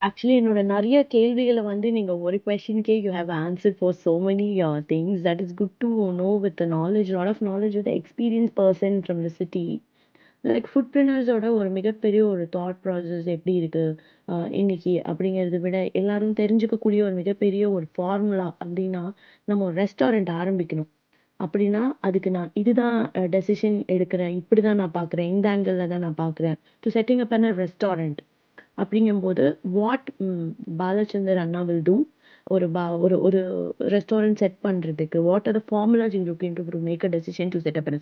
Actually என்னோட நெறைய கேள்விகள வந்து நீங்க ஒரு கொஸ்டின்க்கே you have answered for so many things. That is good to know with the knowledge, lot of knowledge with experience person from the city. Like ஃபுட்பிரினர்ஸோட ஒரு மிகப்பெரிய ஒரு தாட் ப்ராசஸ் எப்படி இருக்கு இன்னைக்கு அப்படிங்கிறத விட எல்லாரும் தெரிஞ்சுக்கக்கூடிய ஒரு மிகப்பெரிய ஒரு ஃபார்முலா அப்படின்னா நம்ம ஒரு ரெஸ்டாரண்ட் ஆரம்பிக்கணும். அப்படின்னா அதுக்கு நான் இதுதான் டெசிஷன் எடுக்கிறேன், இப்படிதான் நான் பார்க்குறேன், இந்த ஆங்கிள் தான் நான் பார்க்குறேன் to setting up an restaurant. அப்படிங்கும்போது வாட் பாலச்சந்தர் அண்ணா வில் டூ ஒரு ஒரு ரெஸ்டாரண்ட் செட் பண்றதுக்கு what are the formulas you looking to make a decision to set up a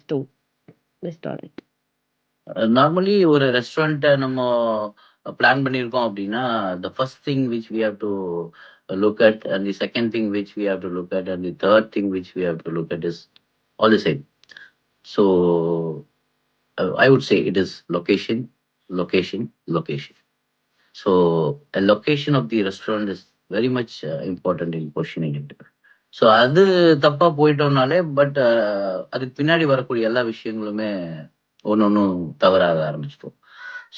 restaurant. Normally ஒரு ரெஸ்டாரண்ட்டை நம்ம பிளான் பண்ணியிருக்கோம் அப்படின்னா, the first thing which we have to look at, and the second thing which we have to look at, and the third thing which we have to look at is all the same. So I would say it is location, location, location. So a location of the restaurant is very much important in positioning it. So அது தப்பா போயிட்டோம்னாலே, but அதுக்கு பின்னாடி வரக்கூடிய எல்லா விஷயங்களுமே ஒன்னொன்னும் தவறாக ஆரம்பிச்சிட்டோம்.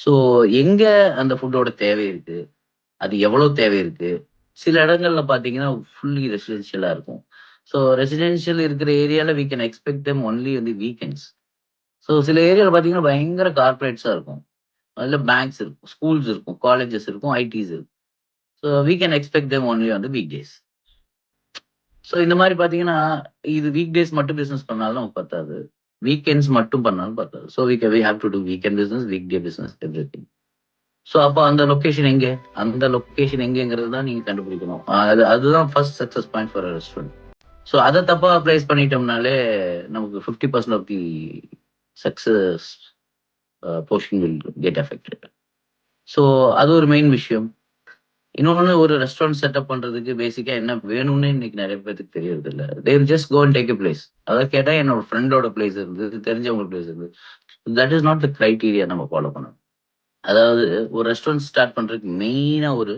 So எங்க அந்த ஃபுட்டோட தேவை இருக்கு, அது எவ்வளவு தேவை இருக்கு. சில இடங்கள்ல பாத்தீங்கன்னா ஃபுல்லி ரெசிடென்ஷியலா இருக்கும். ஸோ ரெசிடென்ஷியல் இருக்கிற ஏரியால we can expect them only on the weekends. So சில ஏரியால பாத்தீங்கன்னா பயங்கர கார்பரேட்ஸா இருக்கும். அதுல பேங்க்ஸ் இருக்கும், ஸ்கூல்ஸ் இருக்கும், காலேஜஸ் இருக்கும், ஐடிஸ் இருக்கும். So we can expect them only on the weekdays. So இந்த மாதிரி பாத்தீங்கன்னா இது வீக் டேஸ் மட்டும் பிசினஸ் பண்ணாலும் நமக்கு பத்தாது, வீக்கெண்ட்ஸ் மட்டும் பண்ணாலும் பத்தாது. So we have to do weekend business, weekday business, everything. So அப்போ அந்த லொகேஷன் எங்க, அந்த லொகேஷன் எங்கங்கிறது தான் நீங்க கண்டுபிடிக்கணும். அதுதான் first success point for restaurant. So அதை தப்பா பிளேஸ் பண்ணிட்டோம்னாலே நமக்கு 50% of the success portion will get affected. So அது ஒரு மெயின் விஷயம். இன்னொன்னு, ஒரு ரெஸ்டாரண்ட் செட்டப் பண்றதுக்கு பேசிக்கா என்ன வேணும்னு இன்னைக்கு நிறைய பேருக்கு தெரியறது இல்ல. They will just go and take a place. அதாவது கேட்டா என்னோட ஃப்ரெண்டோட பிளேஸ் இருந்தது, தெரிஞ்சவங்க பிளேஸ் இருந்தது. That is not the criteria நம்ம ஃபாலோ பண்ணணும். அதாவது ஒரு ரெஸ்டாரண்ட் ஸ்டார்ட் பண்றதுக்கு மெயினா ஒரு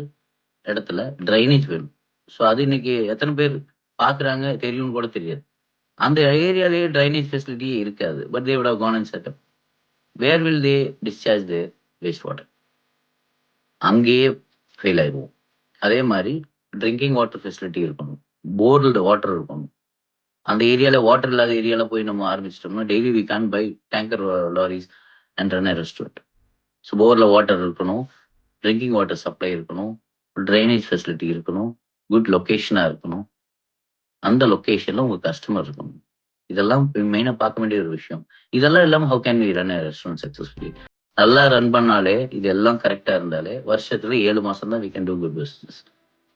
இடத்துல ட்ரைனேஜ் வேணும். ஸோ அது இன்னைக்கு எத்தனை பேர் பாக்குறாங்க தெரியும்னு கூட தெரியாது. அந்த ஏரியாலேயே ட்ரைனேஜ் ஃபெசிலிட்டியே இருக்காது. But they would have gone and setup. Where will they discharge the waste water? அங்கேயே ஃபெயில் ஆயிடுவோம். அதே மாதிரி ட்ரிங்கிங் வாட்டர் ஃபெசிலிட்டி இருக்கணும், போர்டு வாட்டர் இருக்கணும். அந்த ஏரியால வாட்டர் இல்லாத ஏரியால போய் நம்ம ஆரம்பிச்சிட்டோம்னா daily we can buy tanker lorries and run a restaurant. So போர்ல வாட்டர் இருக்கணும், ட்ரிங்கிங் வாட்டர் சப்ளை இருக்கணும், ட்ரைனேஜ் ஃபெசிலிட்டி இருக்கணும், குட் லொக்கேஷனா இருக்கணும், அந்த லொக்கேஷன்ல உங்க கஸ்டமர் இருக்கணும். இதெல்லாம் மெயினா பார்க்க வேண்டிய ஒரு விஷயம். இதெல்லாம் இல்லாம how can we run a restaurant successfully? நல்லா ரன் பண்ணாலே, இது எல்லாம் கரெக்டா இருந்தாலே வருஷத்துல 7 மாசம் தான் we can do good business.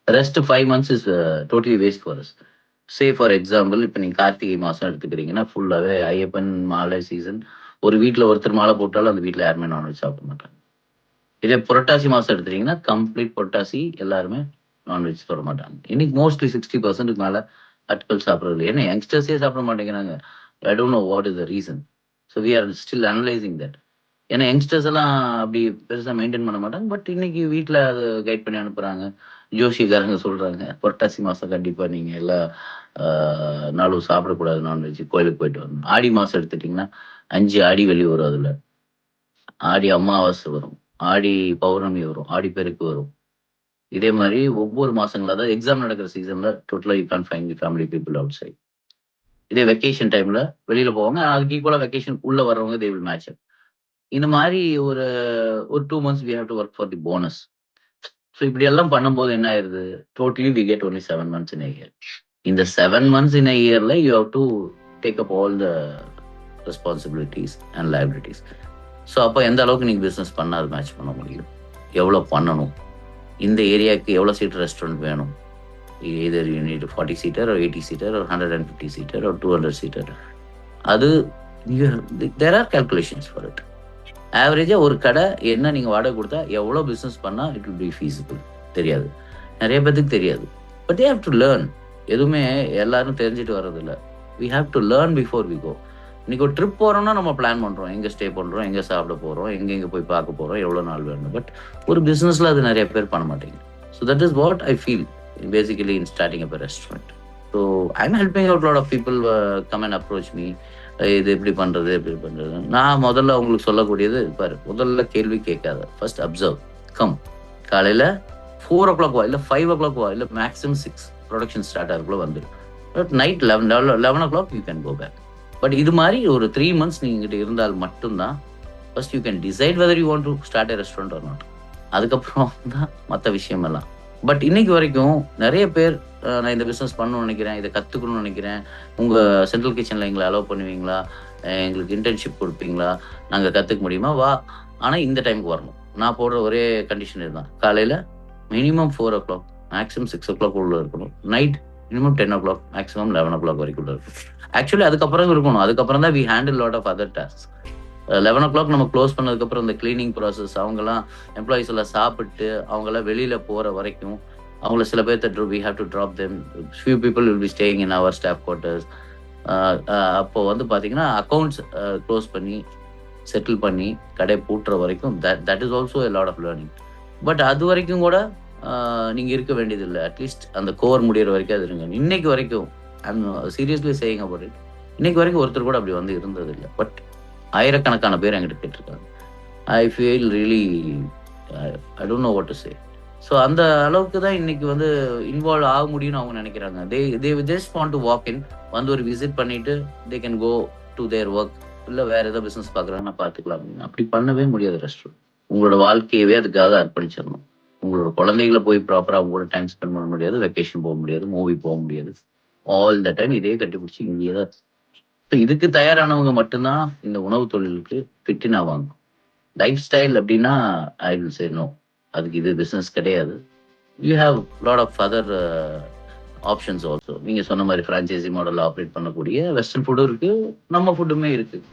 Rest 5 months is totally waste for us. Say for example, இப்போ நீங்க கார்த்திகை மாசம் எடுத்துக்கிறீங்கன்னா ஃபுல்லாவே ஐயப்பன் மாலை சீசன். ஒரு வீட்டுல ஒருத்தர் மாலை போட்டாலும் அந்த வீட்டுல யாருமே நான்வெஜ் சாப்பிட மாட்டாங்க. இதே புரட்டாசி மாசம் எடுத்துட்டீங்கன்னா கம்ப்ளீட் புரட்டாசி எல்லாருமே நான்வெஜ் சாப்பிட மாட்டாங்க. இன்னைக்கு மோஸ்ட்லி 60% மேல ஆட்கள் சாப்பிடுறது. ஏன்னா யங்ஸ்டர்ஸே சாப்பிட மாட்டேங்கிறாங்க. I don't know what is the reason. So we are still analysing that. ஏன்னா யங்ஸ்டர்ஸ் எல்லாம் அப்படி பெருசா மெயின்டைன் பண்ண மாட்டாங்க. பட் இன்னைக்கு வீட்டுல அது கைட் பண்ணி அனுப்புறாங்க. ஜோஷிக்காரங்க சொல்றாங்க புரட்டாசி மாசம் கண்டிப்பா நீங்க எல்லா நாளும் சாப்பிடக்கூடாது நான்வெஜ், கோயிலுக்கு போயிட்டு வரணும். ஆடி மாசம் எடுத்துட்டீங்கன்னா 5 ஆடி வெளி வரும். அதுல ஆடி அமாவாசை வரும், ஆடி பௌர்ணமி வரும், ஆடி பெருக்கு வரும். இதே மாதிரி ஒவ்வொரு மாசங்களா, அதாவது எக்ஸாம் நடக்கிற சீசன்ல டோட்டலா you can find the family people outside. இதே வெக்கேஷன் டைம்ல வெளியில போவாங்க. அதுக்கு ஈக்குவலா வெக்கேஷன் உள்ள வர்றவங்க தே வில் மேட்ச் அப். இந்த மாதிரி ஒரு ஒரு 2 months we have to work for the bonus. So இப்படி எல்லாம் பண்ணும்போது என்ன ஆயிருது, totally we get only 7 months in a year. இந்த 7 months in a yearல you have to take up all the responsibilities and liabilities. So அப்போ எந்த அளவுக்கு நீங்க பிசினஸ் பண்ணா அது மேட்ச் பண்ண முடியும், எவ்வளவு பண்ணணும், இந்த ஏரியாவுக்கு எவ்வளவு சீட் ரெஸ்டாரண்ட் வேணும், either you need 40 seater or 80 seater or 150 seater or 200 seater. அது there are calculations for it. ஆவரேஜா ஒரு கடை என்ன நீங்க வாடகை கொடுத்தா எவ்வளவு பிசினஸ் பண்ணா இட் வில் பி ஃபீஸிபிள் தெரியாது. நிறைய பேருக்கு தெரியாது. But they have to learn. எதுவுமே எல்லாரும் தெரிஞ்சுட்டு வர்றது இல்லை. We have to learn before we go. இன்னைக்கு ஒரு ட்ரிப் போறோம்னா நம்ம பிளான் பண்றோம், எங்க ஸ்டே பண்றோம், எங்க சாப்பிட போறோம், எங்க போய் பார்க்க போறோம், எவ்வளவு நாள் வேணும். பட் ஒரு பிசினஸ்ல அது நிறைய பேர் பண்ண மாட்டேங்க. So that is what I feel basically in starting up a restaurant. So I am helping out lot of people come and approach me. இது எப்படி பண்றது எப்படி பண்றது. நான் முதல்ல உங்களுக்கு சொல்லக்கூடியது பாரு, முதல்ல கேள்வி கேட்காத, ஃபர்ஸ்ட் அப்சர்வ். கம் காலையில 4 o'clock வா, இல்லை 5 o'clock வா, இல்லை மேக்ஸிமம் 6 ப்ரொடக்ஷன் ஸ்டார்ட் ஆகிறதுக்குள்ள வந்துடும். But night 11 o'clock you can go back. But இது மாதிரி ஒரு 3 months நீங்ககிட்ட இருந்தால் மட்டும்தான் first you can decide whether you want to start a restaurant or not. அதுக்கப்புறம் தான் மற்ற விஷயம் எல்லாம். பட் இன்னைக்கு வரைக்கும் நிறைய பேர் நான் இந்த பிஸ்னஸ் பண்ணணும்னு நினைக்கிறேன், இதை கற்றுக்கணும்னு நினைக்கிறேன், உங்கள் சென்ட்ரல் கிச்சனில் எங்களை அலோவ் பண்ணுவீங்களா, எங்களுக்கு இன்டர்ன்ஷிப் கொடுப்பீங்களா, நாங்கள் கற்றுக்க முடியுமா, வா, ஆனால் இந்த டைமுக்கு வரணும். நான் போடுற ஒரே கண்டிஷன் இதுதான், காலையில் மினிமம் 4 o'clock, மேக்ஸிமம் 6 o'clock உள்ள இருக்கணும். Night minimum 10 o'clock, maximum 11 o'clock வரைக்கும் இருக்கணும். ஆக்சுவலி அதுக்கப்புறம் இருக்கணும். அதுக்கப்புறம் தான் we handle lot of other task. 11 o'clock நம்ம க்ளோஸ் பண்ணதுக்கப்புறம் இந்த கிளீனிங் ப்ராசஸ், அவங்கெல்லாம் எம்ப்ளாயிஸ் எல்லாம் சாப்பிட்டு அவங்கெல்லாம் வெளியில் போகிற வரைக்கும் அவங்கள சில பேர்த்த we have to drop them. Few people will be staying in our staff quarters. அப்போ வந்து பார்த்தீங்கன்னா அக்கௌண்ட்ஸ் க்ளோஸ் பண்ணி செட்டில் பண்ணி கடை பூட்டுற வரைக்கும் that is also a lot of learning. But அது வரைக்கும் கூட நீங்கள் இருக்க வேண்டியதில்லை. அட்லீஸ்ட் அந்த கோர் முடிகிற வரைக்கும் அது இருங்க. இன்னைக்கு வரைக்கும் I'm seriously saying about it, இன்னைக்கு வரைக்கும் ஒருத்தர் கூட அப்படி வந்து இருந்ததில்லை. பட் ஆயிரக்கணக்கான பேர் என்கிட்ட கேட்டிருக்காங்க. I feel really I don't know what to say. So அந்த அளவுக்கு தான் இன்னைக்கு வந்து இன்வால்வ் ஆக முடியும்னு அவங்க நினைக்கிறாங்க. They just want to walk in, வந்து ஒரு விசிட் பண்ணிட்டு they can go to their work, இல்லை வேற ஏதோ பிஸ்னஸ் பார்க்குறாங்கன்னா பார்த்துக்கலாம் அப்படின்னு. அப்படி பண்ணவே முடியாது. ரெஸ்டாரண்ட் உங்களோட வாழ்க்கையவே அதுக்காக அர்ப்பணிச்சிடணும். உங்களோட குழந்தைகளை போய் ப்ராப்பராக அவங்க கூட டைம் ஸ்பெண்ட் பண்ண முடியாது, வெக்கேஷன் போக முடியாது, மூவி போக முடியாது. ஆல் த டைம் இதே கட்டிப்பிடிச்சி இங்கேயே தான். ஸோ இதுக்கு தயாரானவங்க மட்டும்தான் இந்த உணவு தொழிலுக்கு ஃபிட்டின் ஆவாங்க. லைஃப் ஸ்டைல் அப்படின்னா ஐ வில் சே நோ, அதுக்கு இது பிஸ்னஸ் கிடையாது. You have lot of other options also. நீங்கள் சொன்ன மாதிரி ஃப்ரான்ச்சைசி மாடலில் ஆப்ரேட் பண்ணக்கூடிய வெஸ்டர்ன் ஃபுட்டும் இருக்குது, நம்ம ஃபுட்டுமே இருக்குது.